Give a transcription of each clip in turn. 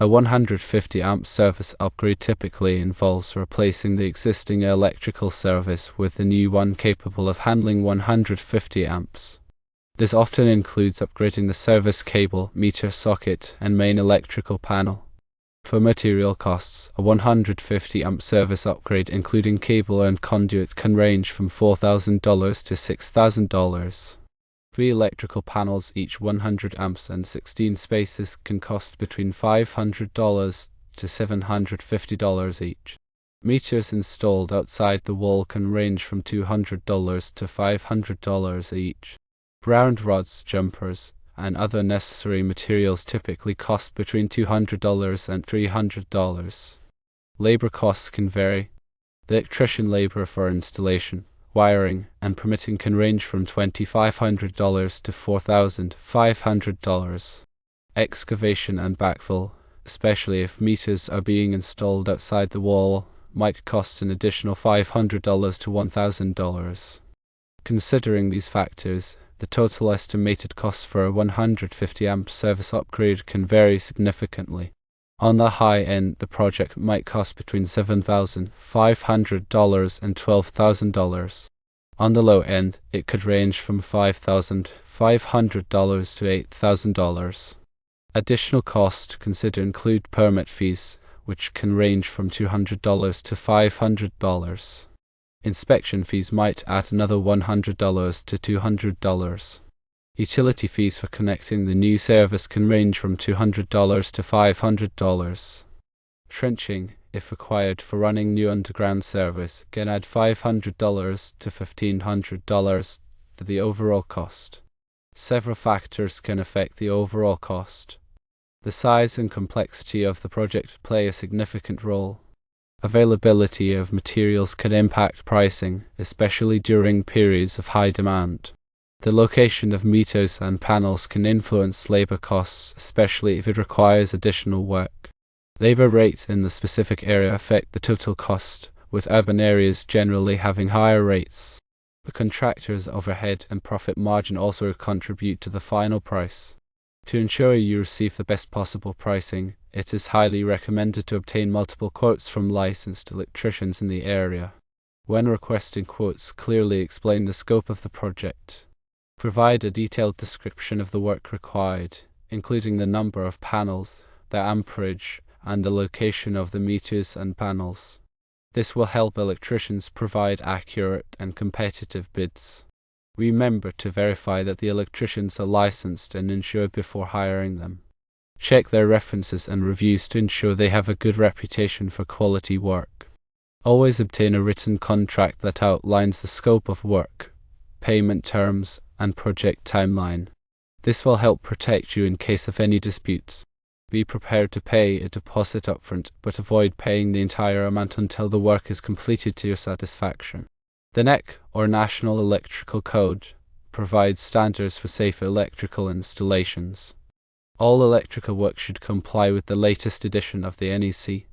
A 150 amp service upgrade typically involves replacing the existing electrical service with a new one capable of handling 150 amps. This often includes upgrading the service cable, meter socket, and main electrical panel. For material costs, a 150 amp service upgrade including cable and conduit can range from $4,000 to $6,000. 3 electrical panels, each 100 amps and 16 spaces, can cost between $500 to $750 each. Meters installed outside the wall can range from $200 to $500 each. Ground rods, jumpers, and other necessary materials typically cost between $200 and $300. Labor costs can vary. The electrician labor for installation, wiring, and permitting can range from $2,500 to $4,500. Excavation and backfill, especially if meters are being installed outside the wall, might cost an additional $500 to $1,000. Considering these factors, the total estimated cost for a 150 amp service upgrade can vary significantly. On the high end, the project might cost between $7,500 and $12,000. On the low end, it could range from $5,500 to $8,000. Additional costs to consider include permit fees, which can range from $200 to $500. Inspection fees might add another $100 to $200. Utility fees for connecting the new service can range from $200 to $500. Trenching, if required for running new underground service, can add $500 to $1,500 to the overall cost. Several factors can affect the overall cost. The size and complexity of the project play a significant role. Availability of materials can impact pricing, especially during periods of high demand. The location of meters and panels can influence labor costs, especially if it requires additional work. Labor rates in the specific area affect the total cost, with urban areas generally having higher rates. The contractor's overhead and profit margin also contribute to the final price. To ensure you receive the best possible pricing, it is highly recommended to obtain multiple quotes from licensed electricians in the area. When requesting quotes, clearly explain the scope of the project. Provide a detailed description of the work required, including the number of panels, their amperage, and the location of the meters and panels. This will help electricians provide accurate and competitive bids. Remember to verify that the electricians are licensed and insured before hiring them. Check their references and reviews to ensure they have a good reputation for quality work. Always obtain a written contract that outlines the scope of work, payment terms, and project timeline. This will help protect you in case of any disputes. Be prepared to pay a deposit upfront, but avoid paying the entire amount until the work is completed to your satisfaction. The NEC, or National Electrical Code, provides standards for safe electrical installations. All electrical work should comply with the latest edition of the NEC.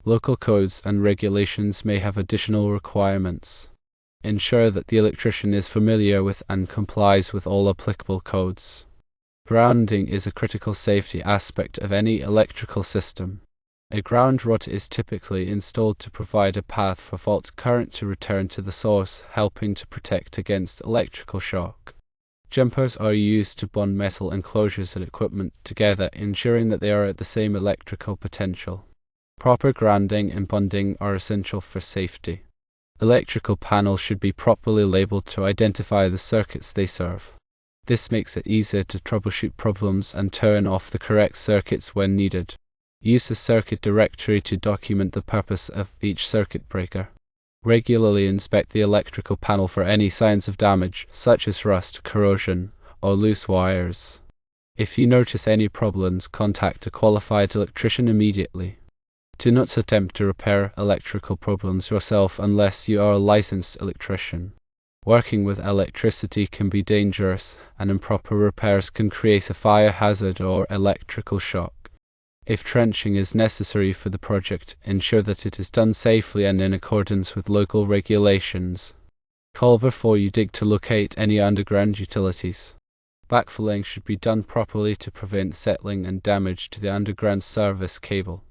Local codes and regulations may have additional requirements. Ensure that the electrician is familiar with and complies with all applicable codes. Grounding is a critical safety aspect of any electrical system. A ground rod is typically installed to provide a path for fault current to return to the source, helping to protect against electrical shock. Jumpers are used to bond metal enclosures and equipment together, ensuring that they are at the same electrical potential. Proper grounding and bonding are essential for safety. Electrical panels should be properly labeled to identify the circuits they serve. This makes it easier to troubleshoot problems and turn off the correct circuits when needed. Use the circuit directory to document the purpose of each circuit breaker. Regularly inspect the electrical panel for any signs of damage, such as rust, corrosion, or loose wires. If you notice any problems, contact a qualified electrician immediately. Do not attempt to repair electrical problems yourself unless you are a licensed electrician. Working with electricity can be dangerous, and improper repairs can create a fire hazard or electrical shock. If trenching is necessary for the project, ensure that it is done safely and in accordance with local regulations. Call before you dig to locate any underground utilities. Backfilling should be done properly to prevent settling and damage to the underground service cable.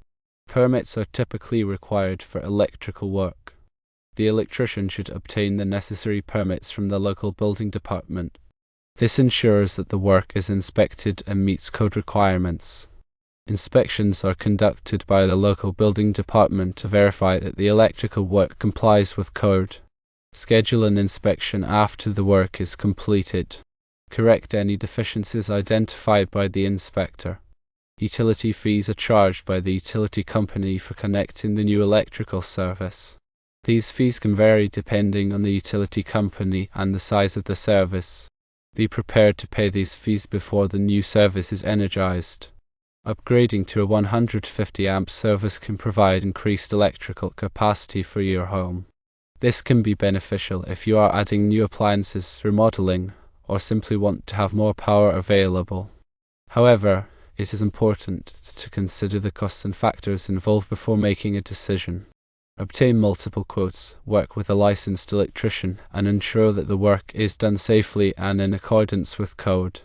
Permits are typically required for electrical work. The electrician should obtain the necessary permits from the local building department. This ensures that the work is inspected and meets code requirements. Inspections are conducted by the local building department to verify that the electrical work complies with code. Schedule an inspection after the work is completed. Correct any deficiencies identified by the inspector. Utility fees are charged by the utility company for connecting the new electrical service. These fees can vary depending on the utility company and the size of the service. Be prepared to pay these fees before the new service is energized. Upgrading to a 150 amp service can provide increased electrical capacity for your home. This can be beneficial if you are adding new appliances, remodeling, or simply want to have more power available. However, it is important to consider the costs and factors involved before making a decision. Obtain multiple quotes, work with a licensed electrician, and ensure that the work is done safely and in accordance with code.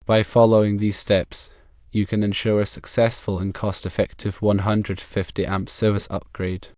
By following these steps, you can ensure a successful and cost-effective 150 amp service upgrade.